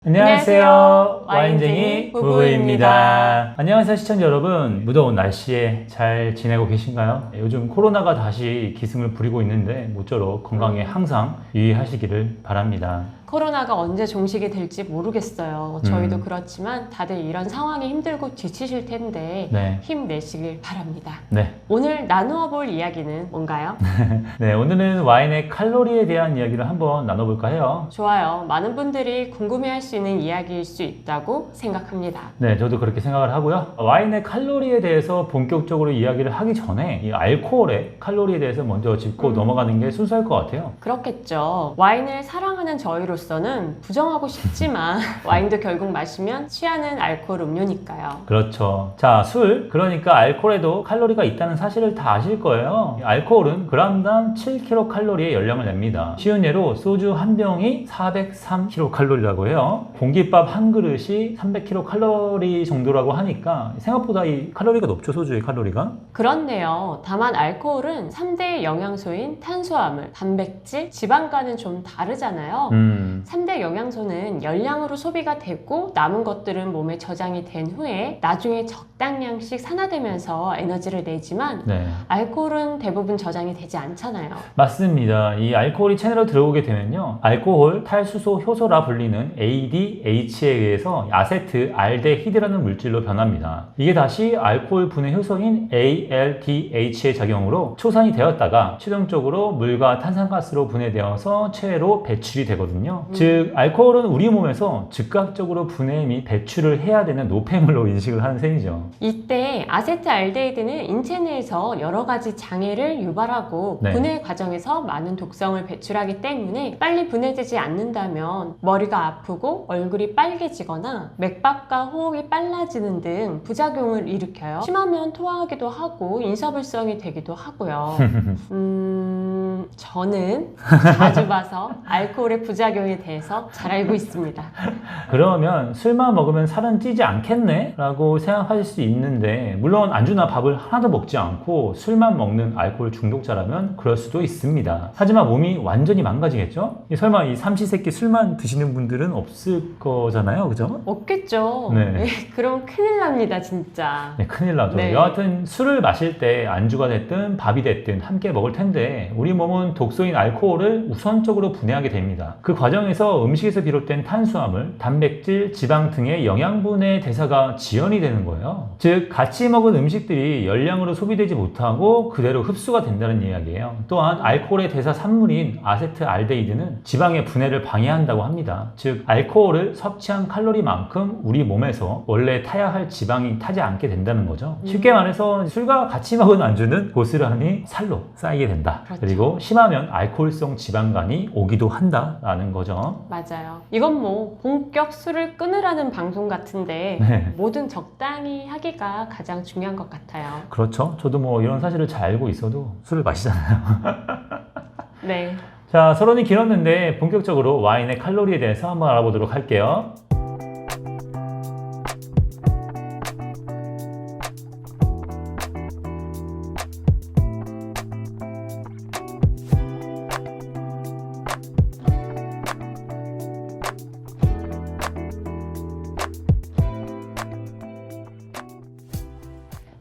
안녕하세요. 와인쟁이 부부입니다. 안녕하세요 시청자 여러분. 무더운 날씨에 잘 지내고 계신가요? 요즘 코로나가 다시 기승을 부리고 있는데 모쪼록 건강에 항상 유의하시기를 바랍니다. 코로나가 언제 종식이 될지 모르겠어요. 저희도 그렇지만 다들 이런 상황이 힘들고 지치실 텐데 네. 힘내시길 바랍니다. 네. 오늘 나누어 볼 이야기는 뭔가요? 네, 오늘은 와인의 칼로리에 대한 이야기를 한번 나눠볼까 해요. 좋아요. 많은 분들이 궁금해할 수 있는 이야기일 수 있다고 생각합니다. 네, 저도 그렇게 생각을 하고요. 와인의 칼로리에 대해서 본격적으로 이야기를 하기 전에 이 알코올의 칼로리에 대해서 먼저 짚고 넘어가는 게 순수할 것 같아요. 그렇겠죠. 와인을 사랑하는 저희로서는 부정하고 싶지만 와인도 결국 마시면 취하는 알코올 음료니까요. 그렇죠. 자, 술. 그러니까 알코올에도 칼로리가 있다는 사실을 다 아실 거예요. 알코올은 그람당 7kcal의 열량을 냅니다. 쉬운 예로 소주 한 병이 403kcal라고 해요. 공깃밥 한 그릇이 300kcal 정도라고 하니까 생각보다 이 칼로리가 높죠, 소주의 칼로리가. 그렇네요. 다만 알코올은 3대 영양소인 탄수화물, 단백질, 지방과는 좀 다르잖아요. 3대 영양소는 열량으로 소비가 되고 남은 것들은 몸에 저장이 된 후에 나중에 적당량씩 산화되면서 에너지를 내지만 네. 알코올은 대부분 저장이 되지 않잖아요. 맞습니다. 이 알코올이 체내로 들어오게 되면요, 알코올 탈수소 효소라 불리는 ADH에 의해서 아세트 알데히드라는 물질로 변합니다. 이게 다시 알코올 분해 효소인 ALDH의 작용으로 초산이 되었다가 최종적으로 물과 탄산가스로 분해되어서 체외로 배출이 되거든요. 즉 알코올은 우리 몸에서 즉각적으로 분해 및 배출을 해야 되는 노폐물로 인식을 하는 셈이죠. 이때 아세트알데히드는 인체 내에서 여러 가지 장애를 유발하고 네. 분해 과정에서 많은 독성을 배출하기 때문에 빨리 분해되지 않는다면 머리가 아프고 얼굴이 빨개지거나 맥박과 호흡이 빨라지는 등 부작용을 일으켜요. 심하면 토하기도 하고 인사불성이 되기도 하고요. 저는 자주 봐서 알코올의 부작용에 대해서 잘 알고 있습니다. 그러면 술만 먹으면 살은 찌지 않겠네? 라고 생각하실 수 있는데, 물론 안주나 밥을 하나도 먹지 않고 술만 먹는 알코올 중독자라면 그럴 수도 있습니다. 하지만 몸이 완전히 망가지겠죠? 설마 이 삼시세끼 술만 드시는 분들은 없을 거잖아요, 그죠? 없겠죠. 네. 그럼 큰일 납니다, 진짜. 네, 큰일 나죠. 네. 여하튼 술을 마실 때 안주가 됐든 밥이 됐든 함께 먹을 텐데 우리 몸은 독소인 알코올을 우선적으로 분해하게 됩니다. 그 과정에서 음식에서 비롯된 탄수화물, 단백질, 지방 등의 영양분의 대사가 지연이 되는 거예요. 즉 같이 먹은 음식들이 열량으로 소비되지 못하고 그대로 흡수가 된다는 이야기예요. 또한 알코올의 대사 산물인 아세트알데히드는 지방의 분해를 방해한다고 합니다. 즉 알코올을 섭취한 칼로리만큼 우리 몸에서 원래 타야 할 지방이 타지 않게 된다는 거죠. 쉽게 말해서 술과 같이 먹은 안주는 고스란히 살로 쌓이게 된다. 그렇죠. 그리고 심하면 알코올성 지방간이 오기도 한다라는 거죠. 맞아요. 이건 뭐 본격 술을 끊으라는 방송 같은데 네. 뭐든 적당히 하기가 가장 중요한 것 같아요. 그렇죠. 저도 뭐 이런 사실을 잘 알고 있어도 술을 마시잖아요. 네. 자, 서론이 길었는데 본격적으로 와인의 칼로리에 대해서 한번 알아보도록 할게요.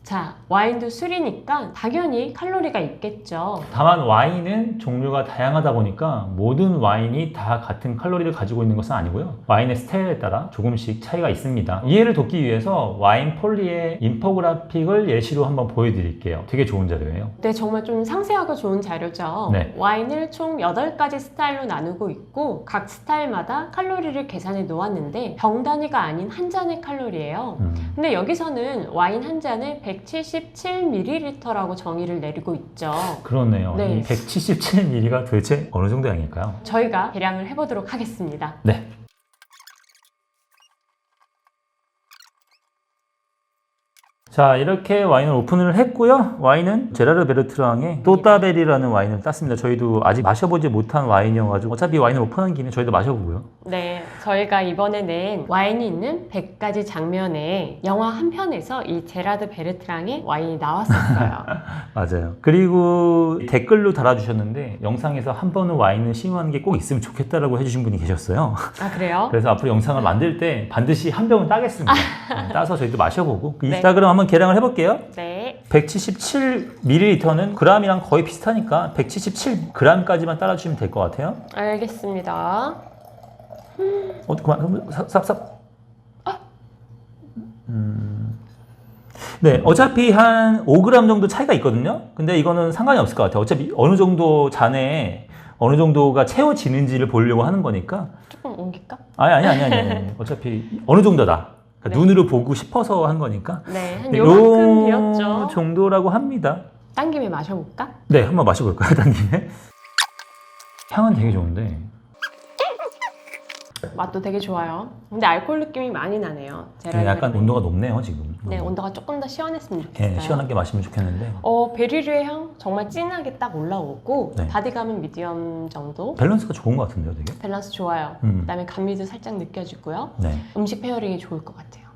자, 와인도 술이니까 당연히 칼로리가 있겠죠. 다만 와인은 종류가 다양하다 보니까 모든 와인이 다 같은 칼로리를 가지고 있는 것은 아니고요. 와인의 스타일에 따라 조금씩 차이가 있습니다. 이해를 돕기 위해서 와인 폴리의 인포그래픽을 예시로 한번 보여드릴게요. 되게 좋은 자료예요. 네, 정말 좀 상세하고 좋은 자료죠. 네. 와인을 총 8가지 스타일로 나누고 있고 각 스타일마다 칼로리를 계산해 놓았는데 병 단위가 아닌 한 잔의 칼로리예요. 근데 여기서는 와인 한 잔에 177ml라고 정의를 내리고 있죠. 그렇네요. 네. 이 177ml가 도대체 어느 정도 양일까요? 저희가 계량을 해보도록 하겠습니다. 네. 자, 이렇게 와인을 오픈을 했고요. 와인은 제라르 베르트랑의 또따베리라는 와인을 땄습니다. 저희도 아직 마셔보지 못한 와인이어가지고 어차피 와인을 오픈한 김에 저희도 마셔보고요. 네, 저희가 이번에 낸 와인이 있는 100가지 장면에 영화 한 편에서 이 제라드 베르트랑의 와인이 나왔었어요. 맞아요. 그리고 댓글로 달아주셨는데 영상에서 한 번은 와인을 시음하는 게 꼭 있으면 좋겠다라고 해주신 분이 계셨어요. 아, 그래요? 그래서 앞으로 영상을 만들 때 반드시 한 병은 따겠습니다. 따서 저희도 마셔보고. 네. 자, 그럼 한번 계량을 해볼게요. 네. 177ml는 그램이랑 거의 비슷하니까 177g까지만 따라주시면 될 것 같아요. 알겠습니다. 그만, 삽. 네, 어차피 한 5g 정도 차이가 있거든요. 근데 이거는 상관이 없을 것 같아요. 어차피 어느 정도 잔에 어느 정도가 채워지는지를 보려고 하는 거니까. 조금 옮길까? 아니. 어차피 어느 정도다. 그러니까 네. 눈으로 보고 싶어서 한 거니까. 네, 한 요만큼 비었죠. 요 정도라고 합니다. 딴 김에 마셔볼까? 네, 한번 마셔볼까요, 단 김에? 향은 되게 좋은데. 맛도 되게 좋아요. 근데 알코올 느낌이 많이 나네요. 네, 약간 온도가 높네요, 지금. 네, 온도가 조금 더 시원했으면 좋겠어요. 네, 시원하게 마시면 좋겠는데. 베리류의 향 정말 진하게 딱 올라오고 네. 바디감은 미디엄 정도. 밸런스가 좋은 것 같은데요, 되게? 밸런스 좋아요. 그다음에 감미도 살짝 느껴지고요. 네. 음식 페어링이 좋을 것 같아요.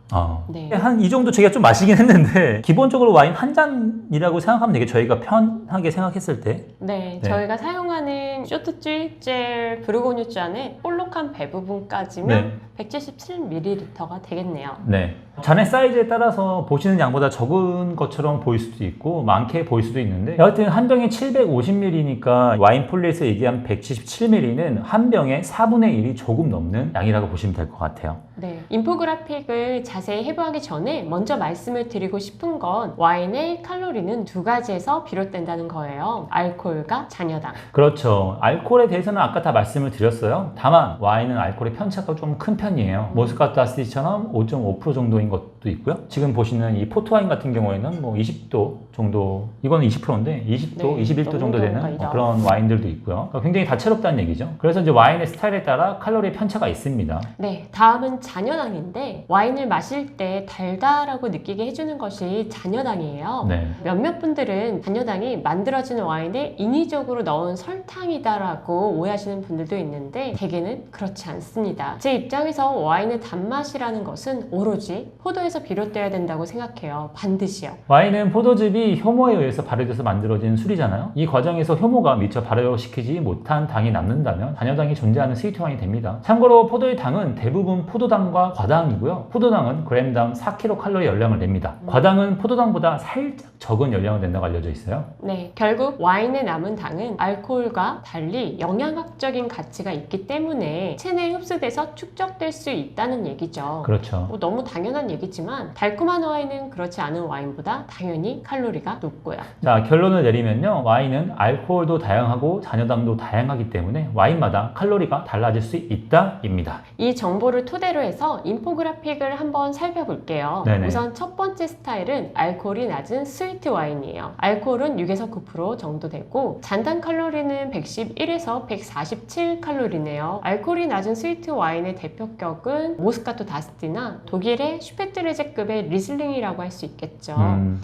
네. 한 이 정도 제가 좀 마시긴 했는데 기본적으로 와인 한 잔이라고 생각하면 되게 저희가 편하게 생각했을 때 네, 네. 저희가 사용하는 쇼트 찌젤 브르고뉴 잔의 볼록한 배 부분까지면 네. 177ml가 되겠네요. 네. 잔의 사이즈에 따라서 보시는 양보다 적은 것처럼 보일 수도 있고 많게 보일 수도 있는데 여하튼 한 병에 750ml니까 와인 폴리에서 얘기한 177ml는 한 병에 4분의 1이 조금 넘는 양이라고 보시면 될 것 같아요. 네, 인포그래픽을 자세히 해부하기 전에 먼저 말씀을 드리고 싶은 건 와인의 칼로리는 두 가지에서 비롯된다는 거예요. 알코올과 잔여당. 그렇죠. 알코올에 대해서는 아까 다 말씀을 드렸어요. 다만 와인은 알코올의 편차가 좀 큰 편이에요. 모스카토 아시티처럼 5.5% 정도인 것도 있고요. 지금 보시는 이 포트와인 같은 경우에는 뭐 20도 정도, 이거는 20%인데 20도, 네, 21도 정도 되는 넘어가죠. 그런 와인들도 있고요. 그러니까 굉장히 다채롭다는 얘기죠. 그래서 이제 와인의 스타일에 따라 칼로리의 편차가 있습니다. 네, 다음은 잔여당인데 와인을 마실 때 달달하고 느끼게 해주는 것이 잔여당이에요. 네. 몇몇 분들은 잔여당이 만들어지는 와인에 인위적으로 넣은 설탕이다라고 오해하시는 분들도 있는데 대개는 그렇지 않습니다. 제 입장에서 와인의 단맛이라는 것은 오로지 포도에서 비롯되어야 된다고 생각해요. 반드시요. 와인은 포도즙이 효모에 의해서 발효돼서 만들어진 술이잖아요. 이 과정에서 효모가 미처 발효시키지 못한 당이 남는다면 잔여당이 존재하는 스위트 와인이 됩니다. 참고로 포도의 당은 대부분 포도당과 과당이고요. 포도당은 그램당 4kcal 열량을 냅니다. 과당은 포도당보다 살짝 적은 열량을 낸다고 알려져 있어요. 네, 결국 와인에 남은 당은 알코올과 달리 영양학적인 가치가 있기 때문에 체내에 흡수돼서 축적될 수 있다는 얘기죠. 그렇죠. 뭐 너무 당연한 얘기지만 달콤한 와인은 그렇지 않은 와인보다 당연히 칼로리가 높고요. 자, 결론을 내리면요. 와인은 알코올도 다양하고 잔여당도 다양하기 때문에 와인마다 칼로리가 달라질 수 있다입니다. 이 정보를 토대로 해서 인포그래픽을 한번 살펴볼게요. 네네. 우선 첫 번째 스타일은 알코올이 낮은 스위트 와인이에요. 알코올은 6에서 9% 정도 되고 잔당 칼로리는 111에서 147칼로리네요. 알코올이 낮은 스위트 와인의 대표격은 모스카토 다스티나 독일의 슈페트레제급의 리슬링이라고 할 수 있겠죠.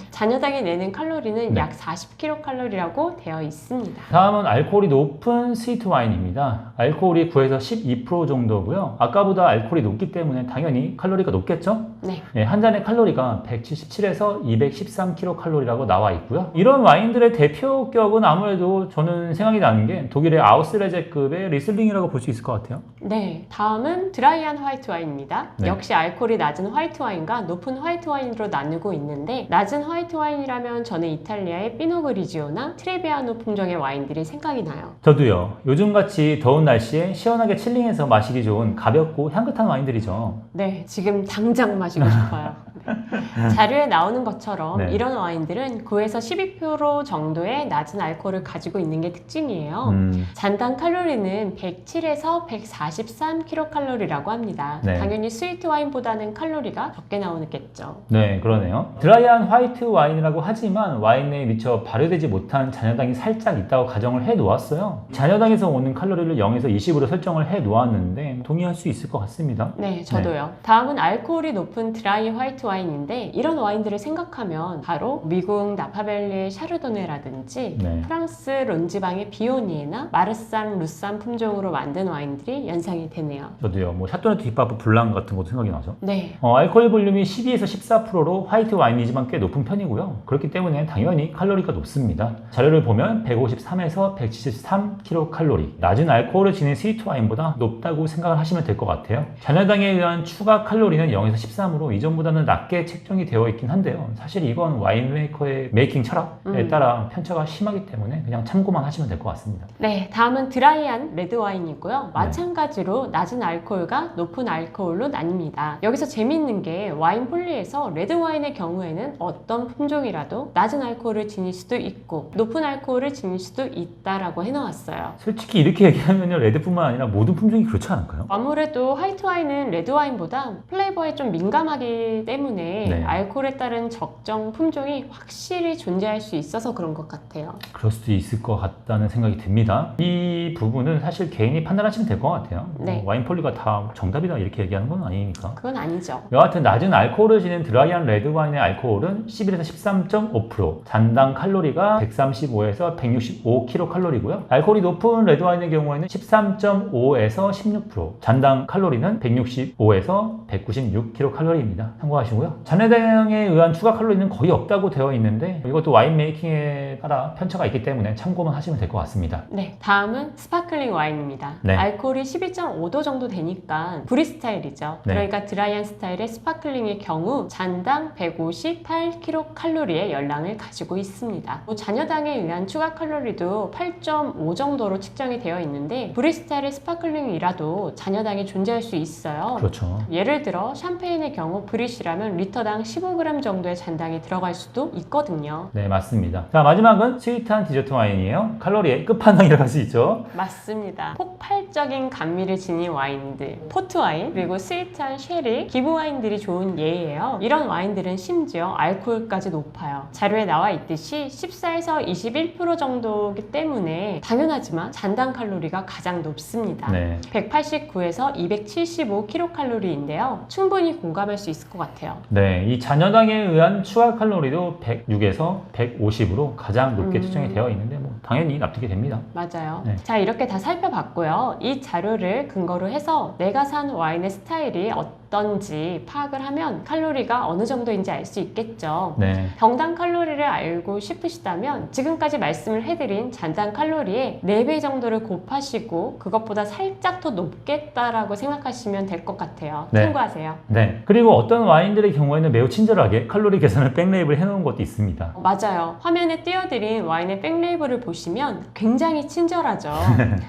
잔여당이 내는 칼로리는 네. 약 40kcal라고 되어 있습니다. 다음은 알코올이 높은 스위트 와인입니다. 알코올이 9에서 12% 정도고요. 아까보다 알코올이 높기 때문에 당연히 칼로리가 높겠죠? 네. 네, 한 잔의 칼로리가 177에서 213kcal라고 나와 있고요. 이런 와인들의 대표격은 아무래도 저는 생각이 나는 게 독일의 아우스레제급의 리슬링이라고 볼 수 있을 것 같아요. 네, 다음은 드라이한 화이트 와인입니다. 네. 역시 알코올이 낮은 화이트 와인과 높은 화이트 와인으로 나누고 있는데 낮은 화이트 와인이라면 저는 이탈리아의 피노그리지오나 트레비아노 품종의 와인들이 생각이 나요. 저도요. 요즘같이 더운 날씨에 시원하게 칠링해서 마시기 좋은 가볍고 향긋한 와인들이죠. 네, 지금 당장 마시고 싶어요. 네. 자료에 나오는 것처럼 네. 이런 와인들은 9에서 12% 정도의 낮은 알코올을 가지고 있는 게 특징이에요. 잔당 칼로리는 107에서 143kcal라고 합니다. 네. 당연히 스위트 와인보다는 칼로리가 적게 나오겠죠. 네, 그러네요. 드라이한 화이트 와인이라고 하지만 와인에 미처 발효되지 못한 잔여당이 살짝 있다고 가정을 해 놓았어요. 잔여당에서 오는 칼로리를 0에서 20으로 설정을 해 놓았는데 동의할 수 있을 것 같습니다. 네, 저도요. 다음은 알코올이 높은 드라이 화이트 와인인데 와인인데 이런 와인들을 생각하면 바로 미국 나파밸리의 샤르도네라든지 네. 프랑스 론지방의 비오니에나 마르산, 루산 품종으로 만든 와인들이 연상이 되네요. 저도요. 뭐 샤토네트 뒷바프 블랑 같은 것도 생각이 나죠. 네. 알코올 볼륨이 12에서 14%로 화이트 와인이지만 꽤 높은 편이고요. 그렇기 때문에 당연히 칼로리가 높습니다. 자료를 보면 153에서 173kcal. 낮은 알코올을 지닌 스위트 와인보다 높다고 생각을 하시면 될 것 같아요. 잔여당에 의한 추가 칼로리는 0에서 13으로 이전보다는 낮게 책정이 되어 있긴 한데요. 사실 이건 와인 메이커의 메이킹 철학에 따라 편차가 심하기 때문에 그냥 참고만 하시면 될 것 같습니다. 네, 다음은 드라이한 레드 와인이고요. 마찬가지로 낮은 알코올과 높은 알코올로 나뉩니다. 여기서 재미있는 게 와인 폴리에서 레드 와인의 경우에는 어떤 품종이라도 낮은 알코올을 지닐 수도 있고 높은 알코올을 지닐 수도 있다라고 해놓았어요. 솔직히 이렇게 얘기하면 레드뿐만 아니라 모든 품종이 그렇지 않을까요? 아무래도 화이트 와인은 레드 와인보다 플레이버에 좀 민감하기 때문에 네. 알코올에 따른 적정 품종이 확실히 존재할 수 있어서 그런 것 같아요. 그럴 수도 있을 것 같다는 생각이 듭니다. 이 부분은 사실 개인이 판단하시면 될 것 같아요. 네. 와인 폴리가 다 정답이다 이렇게 얘기하는 건 아니니까. 그건 아니죠. 여하튼 낮은 알코올을 지닌 드라이한 레드 와인의 알코올은 11에서 13.5%, 잔당 칼로리가 135에서 165kcal이고요. 알코올이 높은 레드 와인의 경우에는 13.5에서 16%, 잔당 칼로리는 165에서 196kcal입니다. 참고하시고요. 잔여당에 의한 추가 칼로리는 거의 없다고 되어 있는데 이것도 와인 메이킹에 따라 편차가 있기 때문에 참고만 하시면 될 것 같습니다. 네, 다음은 스파클링 와인입니다. 네. 알코올이 12.5도 정도 되니까 브리 스타일이죠. 네. 그러니까 드라이한 스타일의 스파클링의 경우 잔당 158kcal의 열량을 가지고 있습니다. 잔여당에 의한 추가 칼로리도 8.5 정도로 측정이 되어 있는데 브리 스타일의 스파클링이라도 잔여당이 존재할 수 있어요. 그렇죠. 예를 들어 샴페인의 경우 브릿이라면 리터당 15g 정도의 잔당이 들어갈 수도 있거든요. 네, 맞습니다. 자, 마지막은 스위트한 디저트 와인이에요. 칼로리의 끝판왕이라고 할 수 있죠. 맞습니다. 폭발적인 감미를 지닌 와인들, 포트 와인, 그리고 스위트한 쉐리, 기브 와인들이 좋은 예예요. 이런 와인들은 심지어 알코올까지 높아요. 자료에 나와 있듯이 14에서 21% 정도이기 때문에 당연하지만 잔당 칼로리가 가장 높습니다. 네. 189에서 275kcal인데요. 충분히 공감할 수 있을 것 같아요. 네, 이 잔여당에 의한 추가 칼로리도 106에서 150으로 가장 높게 측정이 되어 있는데 뭐 당연히 납득이 됩니다. 맞아요. 네. 자, 이렇게 다 살펴봤고요. 이 자료를 근거로 해서 내가 산 와인의 스타일이 어떤지 파악을 하면 칼로리가 어느 정도인지 알 수 있겠죠. 네. 병당 칼로리를 알고 싶으시다면 지금까지 말씀을 해드린 잔당 칼로리의 4배 정도를 곱하시고 그것보다 살짝 더 높겠다라고 생각하시면 될 것 같아요. 네. 참고하세요. 네. 그리고 어떤 와인들의 경우에는 매우 친절하게 칼로리 계산을 백레이블 해놓은 것도 있습니다. 맞아요. 화면에 띄워드린 와인의 백레이블을 보시면 굉장히 친절하죠.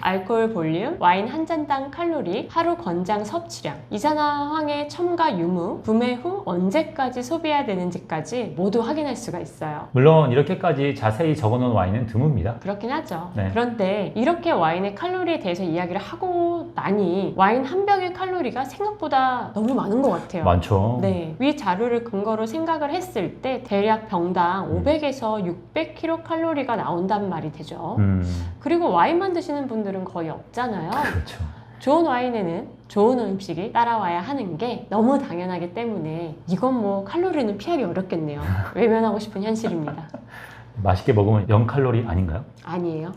알코올 볼륨, 와인 한 잔당 칼로리, 하루 권장 섭취량, 이산화황의 첨가 유무, 구매 후 언제까지 소비해야 되는지까지 모두 확인할 수가 있어요. 물론 이렇게까지 자세히 적어놓은 와인은 드뭅니다. 그렇긴 하죠. 네. 그런데 이렇게 와인의 칼로리에 대해서 이야기를 하고 나니 와인 한 병의 칼로리가 생각보다 너무 많은 것 같아요. 많죠. 네, 위 자료를 근거로 생각을 했을 때 대략 병당 500에서 600kcal가 나온단 말이 되죠. 그리고 와인만 드시는 분들은 거의 없잖아요. 그렇죠. 좋은 와인에는 좋은 음식이 따라와야 하는 게 너무 당연하기 때문에 이건 뭐 칼로리는 피하기 어렵겠네요. 외면하고 싶은 현실입니다. 맛있게 먹으면 0칼로리 아닌가요? 아니에요.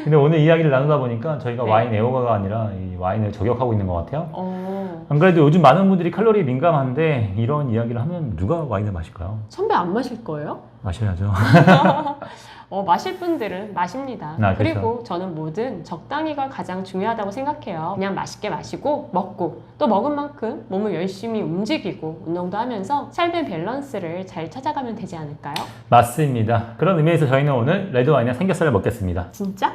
근데 오늘 이야기를 나누다 보니까 저희가 네. 와인 애호가가 아니라 이 와인을 저격하고 있는 것 같아요. 어, 안 그래도 요즘 많은 분들이 칼로리에 민감한데 이런 이야기를 하면 누가 와인을 마실까요? 선배 안 마실 거예요? 마셔야죠. 마실 분들은 마십니다. 아, 그렇죠. 그리고 저는 뭐든 적당히가 가장 중요하다고 생각해요. 그냥 맛있게 마시고 먹고 또 먹은 만큼 몸을 열심히 움직이고 운동도 하면서 삶의 밸런스를 잘 찾아가면 되지 않을까요? 맞습니다. 그런 의미에서 저희는 오늘 레드 와인에 삼겹살을 먹겠습니다. 진짜?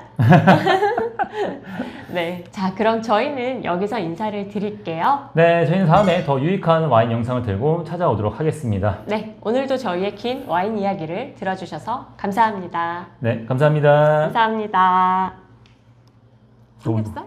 네. 자, 그럼 저희는 여기서 인사를 드릴게요. 네, 저희는 다음에 더 유익한 와인 영상을 들고 찾아오도록 하겠습니다. 네. 오늘도 저희의 긴 와인 이야기를 들어주셔서 감사합니다. 네, 감사합니다. 감사합니다. 삼겹살?